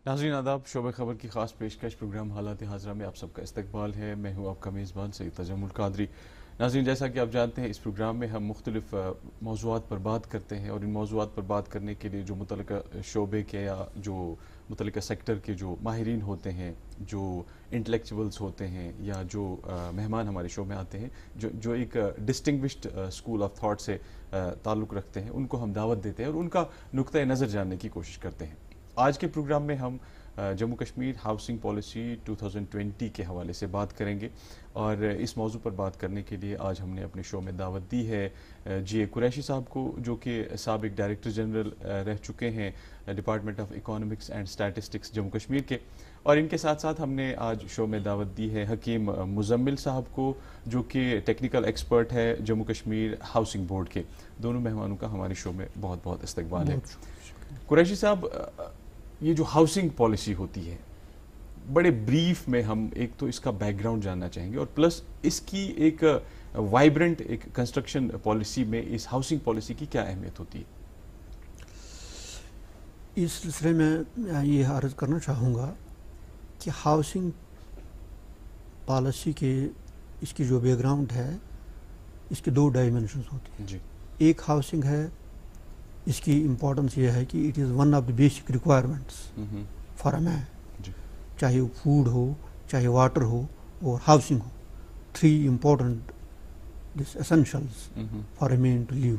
ناظرین آداب، شعبہ خبر کی خاص پیشکش پروگرام حالات حاضرہ میں آپ سب کا استقبال ہے۔ میں ہوں آپ کا میزبان سید تجمل قادری۔ ناظرین، جیسا کہ آپ جانتے ہیں اس پروگرام میں ہم مختلف موضوعات پر بات کرتے ہیں، اور ان موضوعات پر بات کرنے کے لیے جو متعلقہ شعبے کے یا جو متعلقہ سیکٹر کے جو ماہرین ہوتے ہیں، جو انٹلیکچوئلز ہوتے ہیں، یا جو مہمان ہمارے شو میں آتے ہیں جو ایک ڈسٹنگوشڈ اسکول آف تھاٹ سے تعلق رکھتے ہیں، ان کو ہم دعوت دیتے ہیں اور ان کا نقطۂ نظر جاننے کی کوشش کرتے ہیں۔ آج کے پروگرام میں ہم جموں کشمیر ہاؤسنگ پالیسی 2020 کے حوالے سے بات کریں گے، اور اس موضوع پر بات کرنے کے لیے آج ہم نے اپنے شو میں دعوت دی ہے جی اے قریشی صاحب کو، جو کہ سابق ڈائریکٹر جنرل رہ چکے ہیں department of economics and statistics Jammu Kashmir کے، اور ان کے ساتھ ساتھ ہم نے آج شو میں دعوت دی ہے حکیم مزمل صاحب کو، جو کہ ٹیکنیکل ایکسپرٹ ہے جموں کشمیر ہاؤسنگ بورڈ کے۔ دونوں مہمانوں کا ہمارے شو میں بہت بہت استقبال ہے۔ قریشی صاحب، یہ جو ہاؤسنگ پالیسی ہوتی ہے، بڑے بریف میں ہم ایک تو اس کا بیک گراؤنڈ جاننا چاہیں گے، اور پلس اس کی ایک وائبرنٹ ایک کنسٹرکشن پالیسی میں اس ہاؤسنگ پالیسی کی کیا اہمیت ہوتی ہے؟ اس سلسلے میں یہ عرض کرنا چاہوں گا کہ ہاؤسنگ پالیسی کے اس کی جو بیک گراؤنڈ ہے، اس کے دو ڈائمینشنز ہوتی ہیں۔ جی، ایک ہاؤسنگ ہے، اس کی امپورٹنس یہ ہے کہ it is one of the basic requirements for a man, چاہے وہ فوڈ ہو، چاہے واٹر ہو اور ہاؤسنگ ہو، 3 important essentials for a man to live.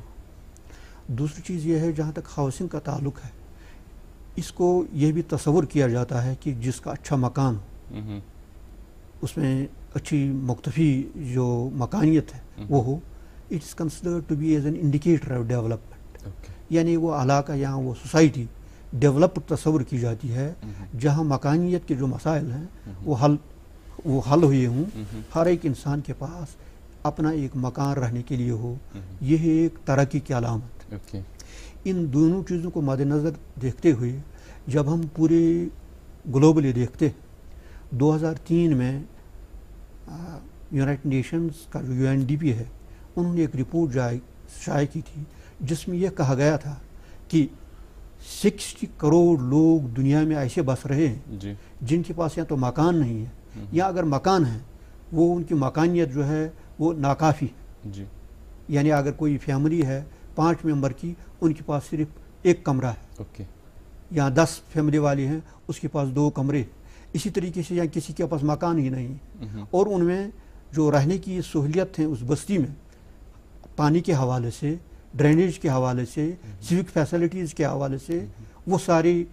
دوسری چیز یہ ہے، جہاں تک ہاؤسنگ کا تعلق ہے، اس کو یہ بھی تصور کیا جاتا ہے کہ جس کا اچھا مکان ہو، اس میں اچھی مختفی جو مکانیت ہے وہ ہو، it is considered to be as an indicator of development, یعنی وہ علاقہ یا وہ سوسائٹی ڈیولپڈ تصور کی جاتی ہے جہاں مکانیت کے جو مسائل ہیں وہ حل ہوئے ہوں، ہر ایک انسان کے پاس اپنا ایک مکان رہنے کے لیے ہو۔ یہ ایک ترقی کی علامت۔ ان دونوں چیزوں کو مد نظر دیکھتے ہوئے جب ہم پورے گلوبلی دیکھتے ہیں، 2003 میں یونائٹڈ نیشنز کا جو UNDP ہے، انہوں نے ایک رپورٹ شائع کی تھی جس میں یہ کہا گیا تھا کہ 60 کروڑ لوگ دنیا میں ایسے بس رہے ہیں جن کے پاس یا تو مکان نہیں ہے، یا اگر مکان ہے وہ ان کی مکانیت جو ہے وہ ناکافی ہے۔ یعنی اگر کوئی فیملی ہے 5 ممبر کی، ان کے پاس صرف 1 کمرہ ہے، یا 10 فیملی والے ہیں اس کے پاس 2 کمرے، اسی طریقے سے یا کسی کے پاس مکان ہی نہیں، اور ان میں جو رہنے کی سہولیت ہیں اس بستی میں، پانی کے حوالے سے، ڈرینیج کے حوالے سے، سیوک فیسلٹیز کے حوالے سے، وہ ساری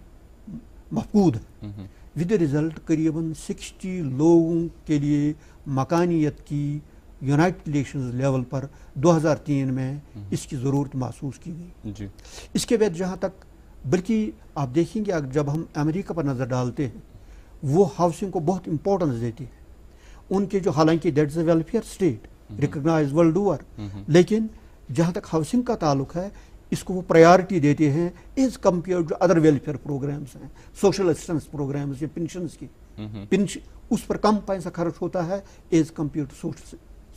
مفقود ہیں۔ ود رزلٹ قریباً 60 لوگوں کے لیے مکانیت کی یونائٹڈ نیشنز لیول پر 2003 میں اس کی ضرورت محسوس کی گئی۔ اس کے بعد جہاں تک، بلکہ آپ دیکھیں گے جب ہم امریکہ پر نظر ڈالتے ہیں، وہ ہاؤسنگ کو بہت امپورٹنس دیتے ہیں۔ ان کے جو، حالانکہ that is a welfare state recognise world over, لیکن جہاں تک ہاؤسنگ کا تعلق ہے، اس کو وہ پرائیورٹی دیتے ہیں ایز کمپیئر جو ادر ویلفیئر پروگرامز ہیں، سوشل اسسٹنس پروگرامز یا پینشنز کی، اس پر کم پیسہ خرچ ہوتا ہے ایز کمپیئر ٹو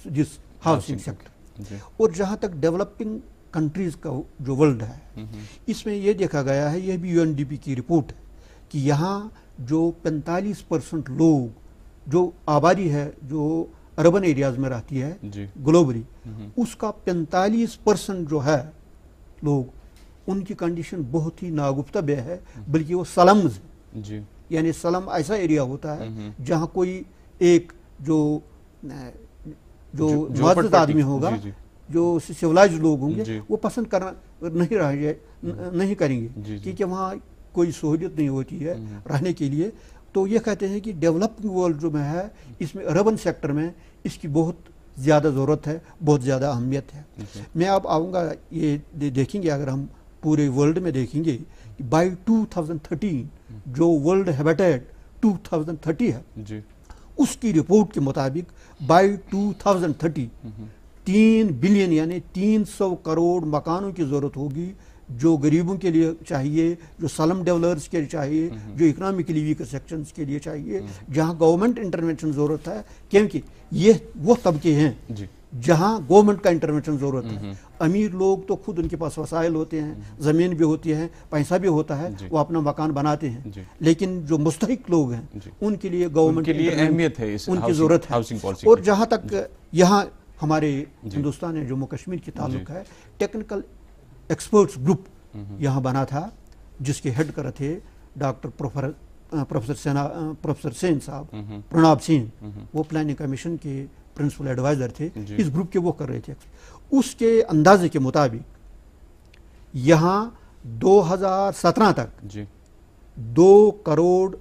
جس ہاؤسنگ سیکٹر۔ اور جہاں تک ڈیولپنگ کنٹریز کا جو ورلڈ ہے، اس میں یہ دیکھا گیا ہے، یہ بھی UNDP کی رپورٹ ہے، کہ یہاں جو 45% لوگ جو آبادی ہے جو اربن ایریاز میں رہتی ہے گلوبلی، اس کا 45% جو ہے لوگ، ان کی کنڈیشن بہت ہی ناگفتہ بے ہے، بلکہ وہ سلمز ہیں۔ یعنی سلم ایسا ایریا ہوتا ہے جہاں کوئی ایک جو معزز آدمی ہوگا، جو سیولائزڈ لوگ ہوں گے، وہ پسند کرنا نہیں کریں گے، کیونکہ وہاں کوئی سہولت نہیں ہوتی ہے رہنے کے لیے۔ تو یہ کہتے ہیں کہ ڈیولپنگ ورلڈ جو میں ہے، اس میں اربن سیکٹر میں اس کی بہت زیادہ ضرورت ہے، بہت زیادہ اہمیت ہے۔ میں اب آؤں گا، یہ دیکھیں گے اگر ہم پورے ورلڈ میں دیکھیں گے، بائی 2013 جو ورلڈ ہیبیٹیٹ 2030 ہے، اس کی رپورٹ کے مطابق بائی 2030 3 بلین یعنی 300 کروڑ مکانوں کی ضرورت ہوگی، جو غریبوں کے لیے چاہیے، جو سلم ڈیولرز کے لیے چاہیے، جو اکنامکلی ویکر سیکشنز کے لیے چاہیے، جہاں گورنمنٹ انٹرونشن ضرورت ہے، کیونکہ یہ وہ طبقے ہیں جہاں گورنمنٹ کا انٹرونشن ضرورت ہے. امیر لوگ تو خود ان کے پاس وسائل ہوتے ہیں, زمین بھی ہوتی ہے, پیسہ بھی ہوتا ہے, وہ اپنا مکان بناتے ہیں, لیکن جو مستحق لوگ ہیں ان کے لیے گورنمنٹ کی اہمیت ہے, ان کی ضرورت ہے. اور جہاں تک یہاں ہمارے ہندوستان یا جموں کشمیر کی تعلق ہے, ٹیکنیکل ایکسپرٹس گروپ یہاں بنا تھا جس کے ہیڈ کر تھے ڈاکٹر پروفیسر سین صاحب, پرناب سین, وہ پلاننگ کمیشن کے پرنسپل ایڈوائزر تھے. اس گروپ کے وہ کر رہے تھے. اس کے اندازے کے مطابق یہاں 2017 تک 2 کروڑ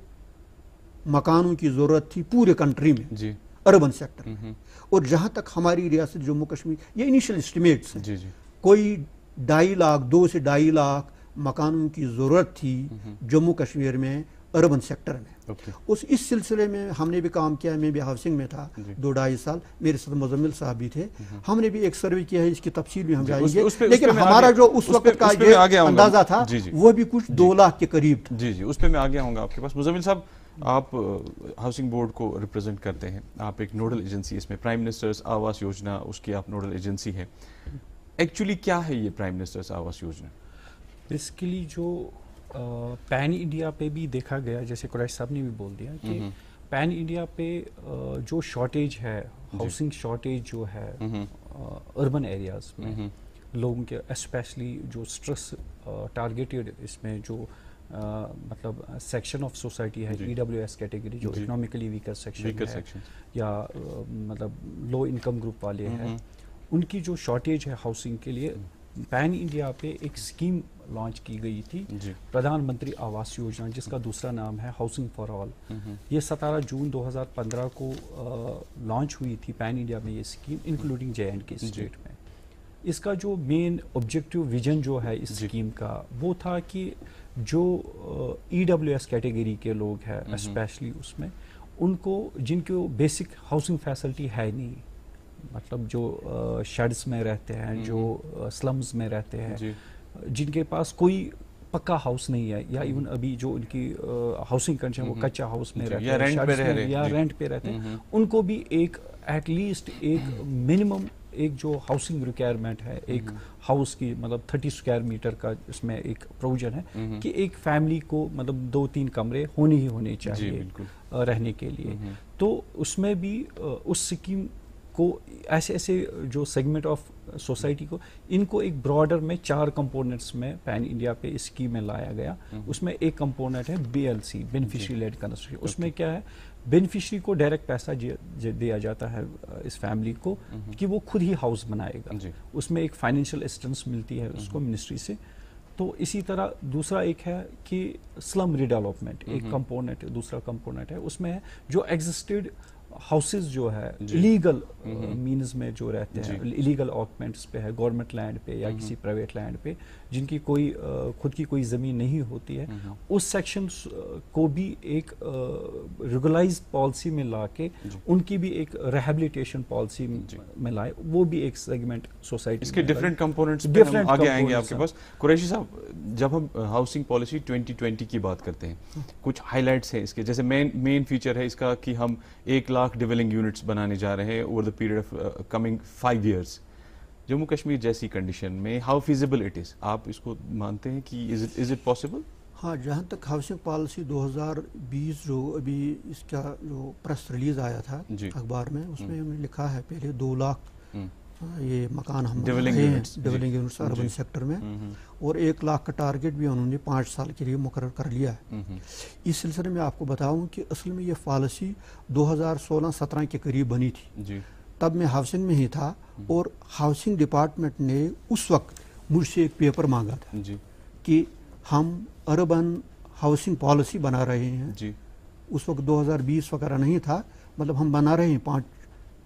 مکانوں کی ضرورت تھی پورے کنٹری میں, اربن سیکٹر میں. اور جہاں تک ہماری ریاست جموں کشمیر, یہ انیشل اسٹیمیٹس ہیں, کوئی 2.5 لاکھ 2 سے 2.5 لاکھ مکانوں کی ضرورت تھی جموں کشمیر میں اربن سیکٹر میں. اس سلسلے میں ہم نے بھی کام کیا. میں بھی ہاؤسنگ میں تھا 2-2.5 سال, میرے ساتھ مزمل صاحب بھی تھے. ہم نے بھی ایک سروے کیا ہے, اس کی تفصیل بھی ہم جائیں گے, لیکن ہمارا جو اس وقت کا یہ اندازہ تھا وہ بھی کچھ 2 لاکھ کے قریب تھا. جی اس پہ میں آگے آؤں گا آپ کے پاس. مزمل صاحب, آپ ہاؤسنگ بورڈ کو ریپرزینٹ کرتے ہیں, آپ ایک نوڈل ایجنسی, اس میں پرائم منسٹرز آواس یوجنا اس کی آپ نوڈل ایجنسی ہے. ایکچولی کیا ہے یہ prime ministers Awas Yojana? Basically جو پین انڈیا پہ بھی دیکھا گیا, جیسے قریش صاحب نے بھی بول دیا کہ پین انڈیا پہ جو شارٹیج ہے, ہاؤسنگ شارٹیج جو ہے اربن ایریاز میں لوگوں کے, اسپیشلی جو اسٹریس ٹارگیٹڈ اس میں جو مطلب سیکشن آف سوسائٹی ہے, EWS کیٹیگری, جو اکنامکلی ویکر سیکشن ہے یا مطلب لو انکم گروپ والے ہیں, ان کی جو شارٹیج ہے ہاؤسنگ کے لیے, پین انڈیا پہ ایک اسکیم لانچ کی گئی تھی, پردھان منتری آواس یوجنا, جس کا دوسرا نام ہے ہاؤسنگ فار آل. یہ 17 جون 2015 کو لانچ ہوئی تھی پین انڈیا میں یہ اسکیم, انکلوڈنگ JNK اسٹیٹ میں. اس کا جو مین آبجیکٹیو ویژن جو ہے اس اسکیم کا, وہ تھا کہ جو EWS کیٹیگری کے لوگ ہیں اسپیشلی اس میں, ان کو جن کو بیسک ہاؤسنگ فیسلٹی ہے نہیں, مطلب جو شیڈز میں رہتے ہیں, جو سلمز میں رہتے ہیں, جن کے پاس کوئی پکا ہاؤس نہیں ہے, یا ایون ابھی جو ان کی ہاؤسنگ کنڈیشن وہ کچا ہاؤس میں رہتے ہیں یا رینٹ پہ رہتے ہیں, ان کو بھی ایک ایٹ لیسٹ ایک منیمم ایک جو ہاؤسنگ ریکوائرمنٹ ہے, ایک ہاؤس کی مطلب 30 اسکوائر میٹر کا اس میں ایک پروویژن ہے کہ ایک فیملی کو مطلب 2-3 کمرے ہونے چاہیے رہنے کے لیے. تو اس میں بھی اس اسکیم کو ایسے جو سیگمنٹ آف سوسائٹی کو, ان کو ایک براڈر میں 4 کمپوننٹس میں پین انڈیا پہ اس اسکیم میں لایا گیا. اس میں ایک کمپوننٹ ہے BLC, بینیفیشری لیڈ کنسٹرکشن. اس میں کیا ہے, بینیفیشری کو ڈائریکٹ پیسہ دیا جاتا ہے اس فیملی کو کہ وہ خود ہی ہاؤس بنائے گا. اس میں ایک فائنینشیل اسسٹنس ملتی ہے اس کو منسٹری سے. تو اسی طرح دوسرا ایک ہے کہ سلم ریڈیولپمنٹ, ایک کمپوننٹ, دوسرا کمپوننٹ ہے اس میں جو ایگزسٹڈ ہاؤسز جو ہے ایلیگل مینز میں جو رہتے ہیں, ایلیگل آکوپینٹس پہ ہے, گورنمنٹ لینڈ پہ یا کسی پرائیویٹ لینڈ پہ, جن کی کوئی خود کی کوئی زمین نہیں ہوتی ہے, اس سیکشن کو بھی ایک ریگولائز پالیسی میں لا کے ان کی بھی ایک ریہیبلیٹیشن پالیسی میں لائے. وہ بھی ایک سیگمنٹ سوسائٹی. اس کے ڈفرینٹ کمپوننٹس پہ ہم آگے آئیں گے آپ کے پاس. قریشی صاحب, جب ہم ہاؤسنگ پالیسی 2020 کی بات کرتے ہیں, کچھ ہائی لائٹس ہیں اس کے, جیسے مین فیچر ہے اس کا کہ ہم 1 لاکھ ڈویلنگ یونٹس بنانے جا رہے ہیں over the period of coming 5 years. Jammu Kashmir جیسی کنڈیشن میں ہاؤ فیزیبل اٹ از, آپ اس کو مانتے ہیں کہ از اٹ پاسبل؟ ہاں, جہاں تک ہاؤسنگ پالیسی 2020 جو ابھی اس کا جو پریس ریلیز آیا تھا اخبار میں, اس میں ہم نے لکھا ہے پہلے 2 لاکھ یہ مکان ہم ڈویلنگ یونٹس اربن سیکٹر میں, اور 1 لاکھ کا ٹارگیٹ بھی انہوں نے 5 سال کے لیے مقرر کر لیا ہے. اس سلسلے میں آپ کو بتاؤں کہ اصل میں یہ پالیسی 2016-17 کے قریب بنی تھی. تب میں ہاؤسنگ میں ہی تھا, اور ہاؤسنگ ڈپارٹمنٹ نے اس وقت مجھ سے ایک پیپر مانگا تھا کہ ہم اربن ہاؤسنگ پالیسی بنا رہے ہیں. اس وقت 2020 وغیرہ نہیں تھا, مطلب ہم بنا رہے ہیں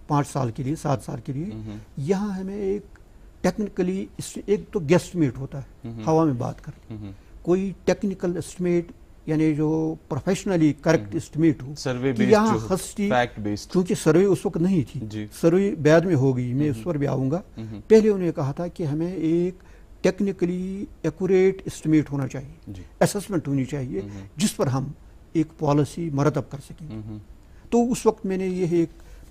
5 سال کے لیے, 7 سال کے لیے. یہاں ہمیں ایک ٹیکنیکلی ایک تو گیسٹیمیٹ ہوتا ہے, ہوا میں بات کر, کوئی ٹیکنیکل اسٹیمیٹ یعنی جو پروفیشنلی کریکٹ اسٹیمیٹ ہو, کہ یہاں ہستی, کیونکہ سروے اس وقت نہیں تھی, سروے بعد میں ہوگی, میں اس پر بھی آؤں گا. پہلے انہوں نے کہا تھا کہ ہمیں ایک ٹیکنیکلی ایکوریٹ اسٹیمیٹ ہونا چاہیے, اسسمنٹ ہونی چاہیے, جس پر ہم ایک پالیسی مرتب کر سکیں. تو اس وقت میں نے یہ ایک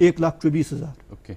1,24,000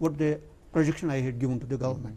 what the projection I had given to the government।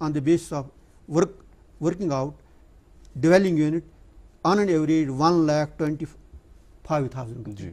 on the basis of working out dwelling unit on an average 1,25,000 rupees।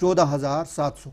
14,700।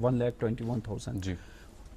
1,21,000।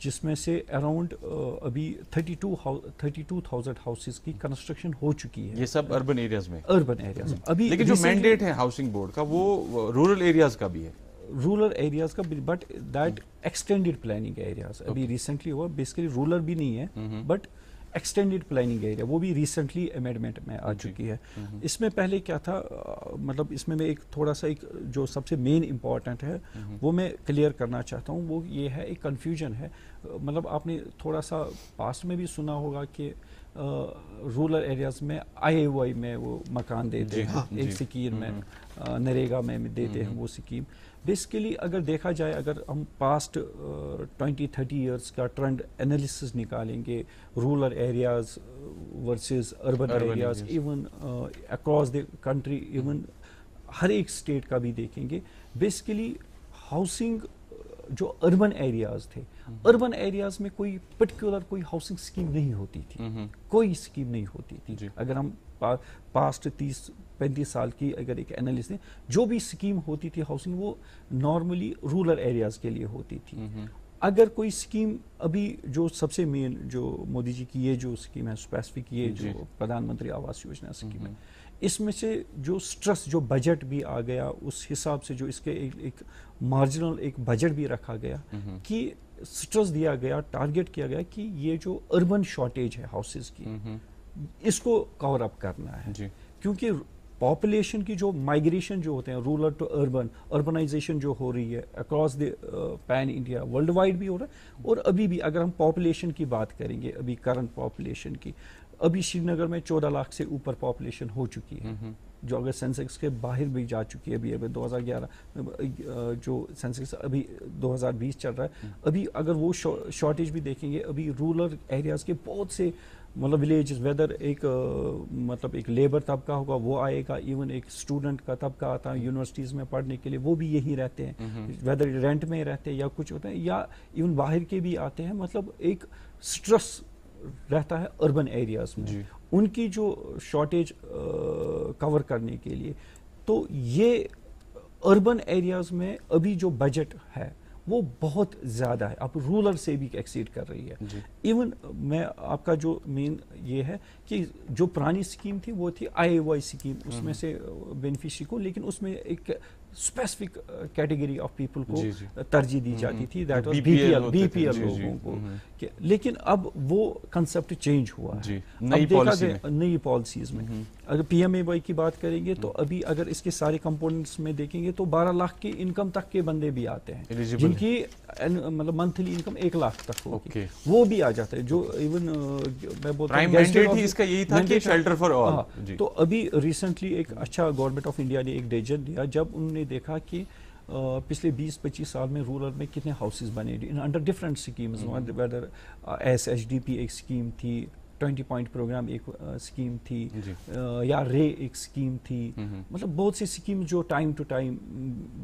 جس میں سے اراؤنڈ ابھی 32,000 ہاؤسز کی کنسٹرکشن ہو چکی ہے. یہ سب اربن ایریاز میں؟ Urban areas. ابھی لیکن جو مینڈیٹ ہے ہاؤسنگ بورڈ کا وہ رورل ایریاز کا بھی ہے. رورل ایریاز کا but that extended planning areas ابھی ریسنٹلی ہوا. بیسیکلی رورل بھی نہیں ہے بٹ ایکسٹینڈیڈ پلاننگ ایریا وہ بھی ریسنٹلی امینڈمنٹ میں آ چکی ہے. اس میں پہلے کیا تھا, مطلب اس میں ایک تھوڑا سا ایک جو سب سے مین امپورٹنٹ ہے وہ میں کلیئر کرنا چاہتا ہوں. وہ یہ ہے, ایک کنفیوژن ہے. مطلب آپ نے تھوڑا سا پاسٹ میں بھی سنا ہوگا کہ رورل ایریاز میں IAY میں وہ مکان دیتے ہیں, ایک سکیم میں نریگا میں دیتے ہیں وہ سکیم. بیسیکلی اگر دیکھا جائے, اگر ہم پاسٹ 20-30 ایئرس کا ٹرینڈ انالیسس نکالیں گے, rural areas versus urban areas, even across the country, even ہر ایک اسٹیٹ کا بھی دیکھیں گے, بیسیکلی ہاؤسنگ جو اربن ایریاز تھے, اربن ایریاز میں کوئی پرٹیکولر کوئی ہاؤسنگ اسکیم نہیں ہوتی تھی, کوئی اسکیم نہیں ہوتی تھی. اگر ہم پاسٹ 30-35 سال کی اگر ایک انالیسس دیں, جو بھی اسکیم ہوتی تھی ہاؤسنگ وہ نارملی رورل ایریاز کے لیے ہوتی تھی. اگر کوئی اسکیم ابھی جو سب سے مین جو مودی جی کی یہ جو اسکیم ہے اسپیسیفک, یہ جو پردھان منتری آواس یوجنا اسکیم ہے, اس میں سے جو سٹرس جو بجٹ بھی آ گیا, اس حساب سے جو اس کے ایک مارجنل ایک بجٹ بھی رکھا گیا کہ سٹرس دیا گیا, ٹارگیٹ کیا گیا کہ یہ جو اربن شارٹیج ہے ہاؤسز کی, اس کو کور اپ کرنا ہے. کیونکہ پاپولیشن کی جو مائگریشن جو ہوتے ہیں رورل ٹو اربن, اربنائزیشن جو ہو رہی ہے across the pan India, worldwide بھی ہو رہا ہے. اور ابھی بھی اگر ہم پاپولیشن کی بات کریں گے, ابھی کرنٹ پاپولیشن کی, ابھی شری نگر میں 14 لاکھ سے اوپر پاپولیشن ہو چکی ہے, جو اگر سینسیکس کے باہر بھی جا چکی ہے. ابھی 2011 جو سینسیکس ابھی 2020 چل رہا ہے, ابھی اگر وہ شارٹیج بھی دیکھیں گے, ابھی رورل ایریاز کے بہت سے مطلب ولیجز, ویدر ایک مطلب ایک لیبر طبقہ ہوگا وہ آئے گا, ایون ایک اسٹوڈنٹ کا طبقہ آتا ہے یونیورسٹیز میں پڑھنے کے لیے, وہ بھی یہی رہتے ہیں, ویدر رینٹ میں رہتے ہیں یا کچھ ہوتا ہے, یا ایون باہر کے بھی آتے ہیں. مطلب ایک سٹرس رہتا ہے اربن ایریاز میں ان کی جو شارٹیج کور کرنے کے لیے. تو یہ اربن ایریاز میں ابھی جو بجٹ ہے وہ بہت زیادہ ہے, اب رورل سے بھی ایکسیڈ کر رہی ہے. ایون میں آپ کا جو مین یہ ہے کہ جو پرانی اسکیم تھی وہ تھی IAY اسکیم, اس میں سے بینیفیشری کو, لیکن اس میں ایک اسپیسیفک کیٹیگری آف پیپل کو ترجیح دی جاتی تھی, دیٹ واز BPL لوگوں کو. لیکن اب وہ کنسیپٹ چینج ہوا ہے نئی پالیسیز میں. اگر PMAY کی بات کریں گے تو ابھی اگر اس کے سارے کمپوننٹس میں دیکھیں گے تو 12 لاکھ کی انکم تک کے بندے بھی آتے ہیں, جن کی مطلب منتھلی انکم 1 لاکھ تک ہوگی, وہ بھی آ جاتا ہے. جو ایون میں بولتا ہوں اس کا یہی تھا کہ شیلٹر فار آل. تو ابھی ریسنٹلی ایک اچھا گورنمنٹ آف انڈیا نے ایک ڈیسیژن لیا, جب انہوں نے دیکھا کہ پچھلے 20-25 سال میں رورل میں کتنے ہاؤسز بنے under different schemes, whether SHDP ایک اسکیم تھی, 20 پوائنٹ پروگرام ایک اسکیم تھی, یا رے ایک اسکیم تھی. مطلب بہت سی اسکیم جو time to time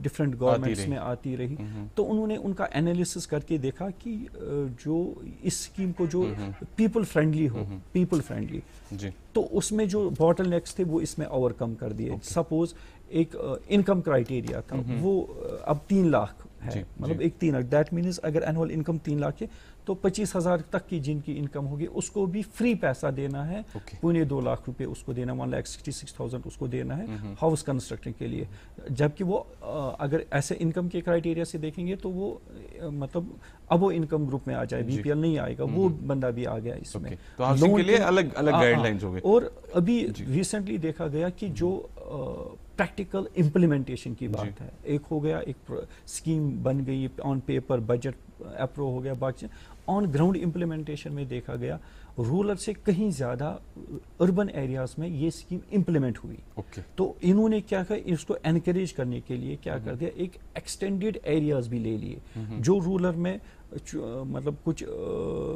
different governments میں آتی رہی. تو انہوں نے ان کا انالیسس کر کے دیکھا کہ جو اس اسکیم کو جو پیپل فرینڈلی ہو, پیپل فرینڈلی, تو اس میں جو باٹل نیکس تھے وہ اس میں اوور کم کر دیے. سپوز ایک انکم کرائٹیریا تھا, وہ اب 3 لاکھ ہے, مطلب ایک 3 لاکھ, دیٹ مینز اگر اینول انکم 3 لاکھ ہے تو 25,000 تک کی جن کی انکم ہوگی اس کو بھی فری پیسہ دینا ہے, 2.5 لاکھ روپے اس کو دینا, 1,66,000 اس کو دینا ہے ہاؤس کنسٹرکشن کے لیے. جبکہ وہ اگر ایسے انکم کے کرائٹیریا سے دیکھیں گے تو وہ مطلب اب وہ انکم گروپ میں آ جائے, BPL نہیں آئے گا, وہ بندہ بھی آ گیا اس میں. تو ہاؤسنگ کے لیے الگ الگ گائیڈ لائنز ہو گئے. اور ابھی ریسنٹلی دیکھا گیا کہ جو پریکٹیکل امپلیمنٹیشن کی بات ہے, ایک ہو گیا, ایک اسکیم بن گئی آن پیپر, بجٹ اپروو ہو گیا, باقی آن گراؤنڈ امپلیمنٹیشن میں دیکھا گیا رورل سے کہیں زیادہ اربن ایریاز میں یہ اسکیم امپلیمنٹ ہوئی. تو انہوں نے کیا کہا, اس کو انکریج کرنے کے لیے کیا کر دیا, ایک ایکسٹینڈیڈ ایریاز بھی لے لیے. جو رورل میں مطلب کچھ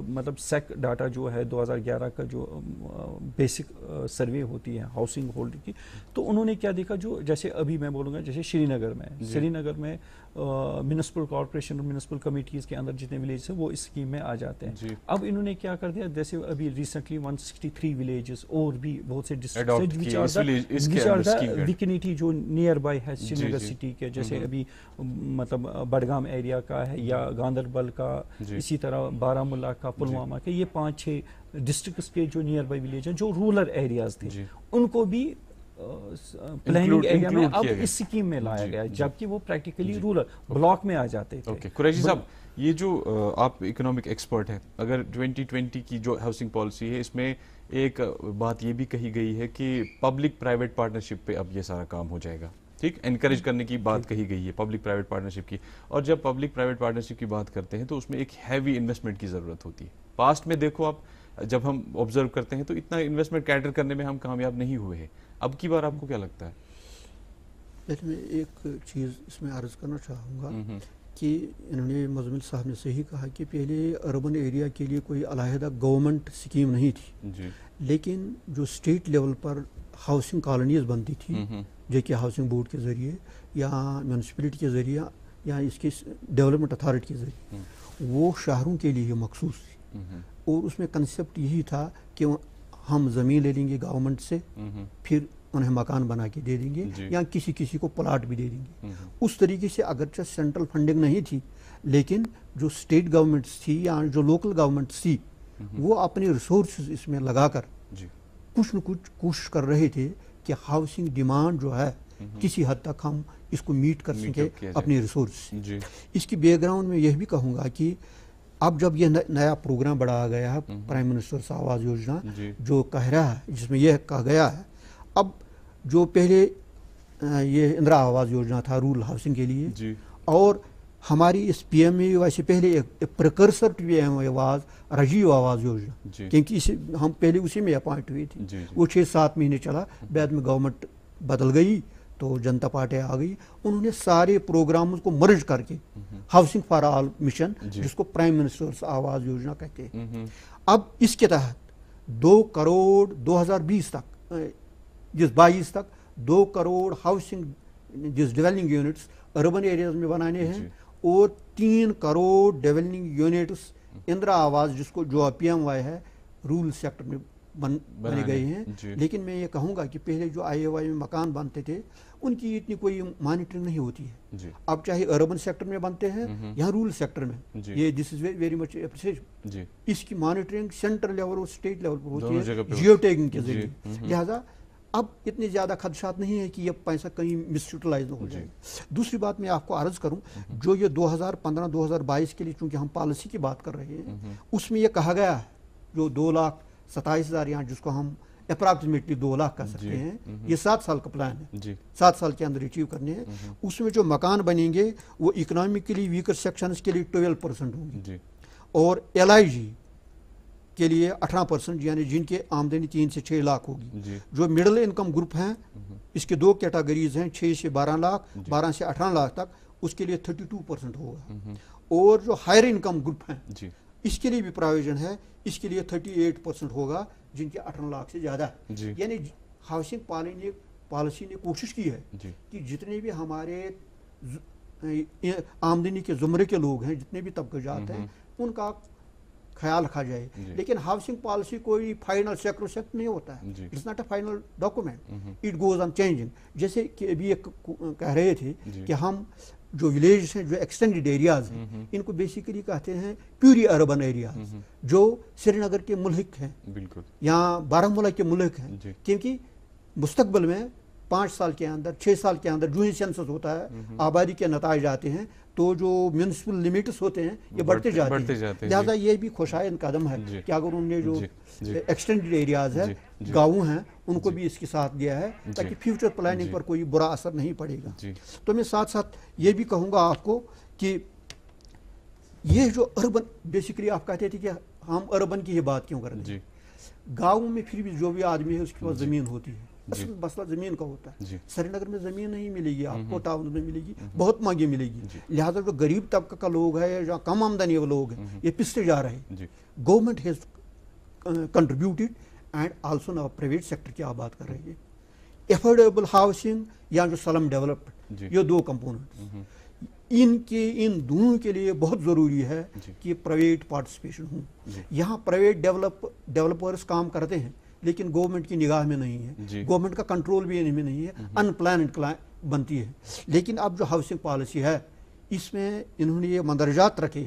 مطلب سیک ڈاٹا جو ہے 2011 کا جو بیسک سروے ہوتی ہے ہاؤسنگ ہولڈ کی, تو انہوں نے کیا دیکھا, جو جیسے ابھی میں بولوں گا جیسے سری نگر میں میونسپل کارپوریشن اور میونسپل کمیٹیز کے اندر جتنے ولیجز ہیں وہ اس اسکیم میں آ جاتے ہیں. اب انہوں نے کیا کر دیا, جیسے ابھی ریسنٹلی 163 ولیجز اور بھی بہت سے ڈسٹرکٹ ویکنیٹی جو نیئر بائی ہے سری نگر سٹی کے, جیسے ابھی مطلب بڈگام ایریا کا ہے یا گاندربل کا کا, اسی طرح بارہمولہ کا, پلوامہ کے, یہ 5-6 ڈسٹرکٹس کے جو نیئر بائی ولیج ہیں جو رورل ایریاز تھے, ان کو بھی پلاننگ ایریا میں اب اس سکیم میں لایا گیا, جبکہ وہ پریکٹیکلی رورل بلاک میں آ جاتے تھے. قریشی صاحب, یہ جو آپ اکنامک ایکسپرٹ ہیں, اگر 2020 کی جو ہاؤسنگ پالیسی ہے اس میں ایک بات یہ بھی کہی گئی ہے کہ پبلک پرائیویٹ پارٹنرشپ پہ اب یہ سارا کام ہو جائے گا, ٹھیک, انکریج کرنے کی بات کہی گئی ہے پبلک پرائیویٹ پارٹنرشپ کی. اور جب پبلک پرائیویٹ پارٹنرشپ کی بات کرتے ہیں تو اس میں ایک ہیوی انویسٹمنٹ کی ضرورت ہوتی ہے. پاسٹ میں دیکھو آپ, جب ہم آبزرو کرتے ہیں تو اتنا انویسٹمنٹ کیٹر کرنے میں ہم کامیاب نہیں ہوئے ہیں. اب کی بار آپ کو کیا لگتا ہے؟ میں ایک چیز اس میں عرض کرنا چاہوں گا کہ انہوں نے مزمل صاحب نے صحیح کہا کہ پہلے اربن ایریا کے لیے کوئی علیحدہ گورنمنٹ سکیم نہیں تھی, لیکن جو اسٹیٹ لیول پر ہاؤسنگ کالونیز بنتی تھی جو کہ ہاؤسنگ بورڈ کے ذریعے یا میونسپلٹی کے ذریعے یا اس کی ڈیولپمنٹ اتھارٹی کے ذریعے, وہ شہروں کے لیے مخصوص تھی. اور اس میں کنسیپٹ یہی تھا کہ ہم زمین لے لیں گے گورنمنٹ سے, پھر انہیں مکان بنا کے دے دیں گے یا کسی کو پلاٹ بھی دے دیں گے. اس طریقے سے اگرچہ سینٹرل فنڈنگ نہیں تھی, لیکن جو اسٹیٹ گورنمنٹس تھی یا جو لوکل گورنمنٹس تھی وہ اپنے ریسورسز اس میں لگا کر کچھ نہ کچھ کوشش کر رہے تھے کہ ہاؤسنگ ڈیمانڈ جو ہے کسی حد تک ہم اس کو میٹ کر سکیں اپنے ریسورس. اس کی بیک گراؤنڈ میں یہ بھی کہوں گا کہ اب جب یہ نیا پروگرام بڑھایا گیا ہے پرائم منسٹر آواس یوجنا جو کہہ رہا ہے, جس میں یہ کہا گیا ہے اب جو پہلے یہ اندرا آواس یوجنا تھا رورل ہاؤسنگ کے لیے, اور ہماری اس پی ایم اے وائی سے پہلے ایک precursor P M A was Rajiv Awas Yojana, کیونکہ ہم پہلے اسی میں اپوائنٹ ہوئی تھی. وہ 6-7 مہینے چلا, بعد میں گورنمنٹ بدل گئی تو جنتا پارٹی آ گئی. انہوں نے سارے پروگرامز کو مرج کر کے ہاؤسنگ فار آل مشن, جس کو پرائم منسٹر آواس یوجنا کہتے ہیں, اب اس کے تحت 2 کروڑ 2020 تک 22 تک 2 crore housing developing units urban areas میں بنانے ہیں, اور 3 کروڑ ڈیولپنگ یونٹس اندرا آواس جس کو جو پی ایم وائی ہے رورل سیکٹر میں بنے گئے ہیں. لیکن میں یہ کہوں گا کہ پہلے جو آئی اے وائی میں مکان بنتے تھے ان کی اتنی کوئی مانیٹرنگ نہیں ہوتی ہے. اب چاہے اربن سیکٹر میں بنتے ہیں یا رورل سیکٹر میں, یہ دس از ویری مچ اپریشیٹ. اس کی مانیٹرنگ سینٹرل لیول اور اسٹیٹ لیول پر ہوتی ہے جیو ٹیگنگ کے ذریعے. لہٰذا اب اتنے زیادہ خدشات نہیں ہیں کہ یہ پیسہ کہیں مس یوٹیلائز نہ ہو جائے. دوسری بات میں آپ کو عرض کروں, جو یہ 2015-2022 کے لیے چونکہ ہم پالیسی کی بات کر رہے ہیں, اس میں یہ کہا گیا ہے جو 2,27,000 یہاں جس کو ہم اپراکسیمیٹلی 2 لاکھ کہہ سکتے ہیں, یہ 7 سال کا پلان ہے, 7 سال کے اندر اچیو کرنے ہیں. اس میں جو مکان بنیں گے وہ اکنامکلی ویکر سیکشنز کے لیے 12% ہوں گے, اور LIG کے لیے 18%, یعنی جن کی آمدنی 3 سے 6 لاکھ ہوگی. جو مڈل انکم گروپ ہیں اس کے 2 کیٹاگریز ہیں, 6 سے 12 لاکھ, 12 سے 18 لاکھ تک, اس کے لیے 32% ہوگا. اور جو ہائر انکم گروپ ہیں اس کے لیے بھی پروویژن ہے, اس کے لیے 38% ہوگا جن کے 18 لاکھ سے زیادہ ہے. یعنی ہاؤسنگ پالیسی نے کوشش کی ہے کہ جتنے بھی ہمارے آمدنی کے زمرے کے لوگ ہیں, جتنے بھی طبقے جات ہیں, ان کا خیال رکھا جائے. لیکن ہاؤسنگ پالیسی کوئی فائنل سیکروسیکٹ نہیں ہوتا ہے, it's not a final document, it goes on changing. جیسے کہ ابھی ایک کہہ رہے تھے کہ ہم جو ولیجز ہیں جو ایکسٹینڈیڈ ایریاز ہیں ان کو بیسیکلی کہتے ہیں پیوری اربن ایریاز, جو سری نگر کے ملحق ہیں یا بارہمولہ کے ملحق ہیں, کیونکہ مستقبل میں 5 سال کے اندر 6 سال کے اندر جو ہی سینسس ہوتا ہے, آبادی کے نتائج آتے ہیں, تو جو میونسپل لمٹس ہوتے ہیں یہ بڑھتے جاتے ہیں. لہٰذا یہ بھی خوشائند قدم ہے کہ اگر انہوں نے جو ایکسٹینڈیڈ ایریاز ہے گاؤں ہیں ان کو بھی اس کے ساتھ دیا ہے تاکہ فیوچر پلاننگ پر کوئی برا اثر نہیں پڑے گا. تو میں ساتھ ساتھ یہ بھی کہوں گا آپ کو کہ یہ جو اربن بیسیکلی آپ کہتے تھے کہ ہم اربن کی ہی بات کیوں کر رہے ہیں, گاؤں میں پھر بھی جو بھی آدمی ہے اس کے پاس زمین ہوتی ہے, اصل مسئلہ زمین کا ہوتا ہے. سری نگر میں زمین نہیں ملے گی آپ کو, ٹاؤن میں ملے گی, بہت مہنگی ملے گی. لہٰذا جو غریب طبقہ کا لوگ ہے یا کم آمدنی والے لوگ ہیں یہ پستے جا رہے ہیں. Government has contributed and also نا پرائیویٹ سیکٹر کی آپ بات کر رہے ہیں. افورڈیبل ہاؤسنگ یا جو سلم ڈیولپمنٹ, یہ 2 کمپوننٹ, ان دونوں کے لیے بہت ضروری ہے کہ پرائیویٹ پارٹیسپیشن ہوں. یہاں پرائیویٹ ڈیولپرز کام کرتے ہیں لیکن گورنمنٹ کی نگاہ میں نہیں ہے, گورنمنٹ کا کنٹرول بھی ان میں نہیں ہے, ان پلانڈ بنتی ہے. لیکن اب جو ہاؤسنگ پالیسی ہے اس میں انہوں نے یہ مندرجات رکھے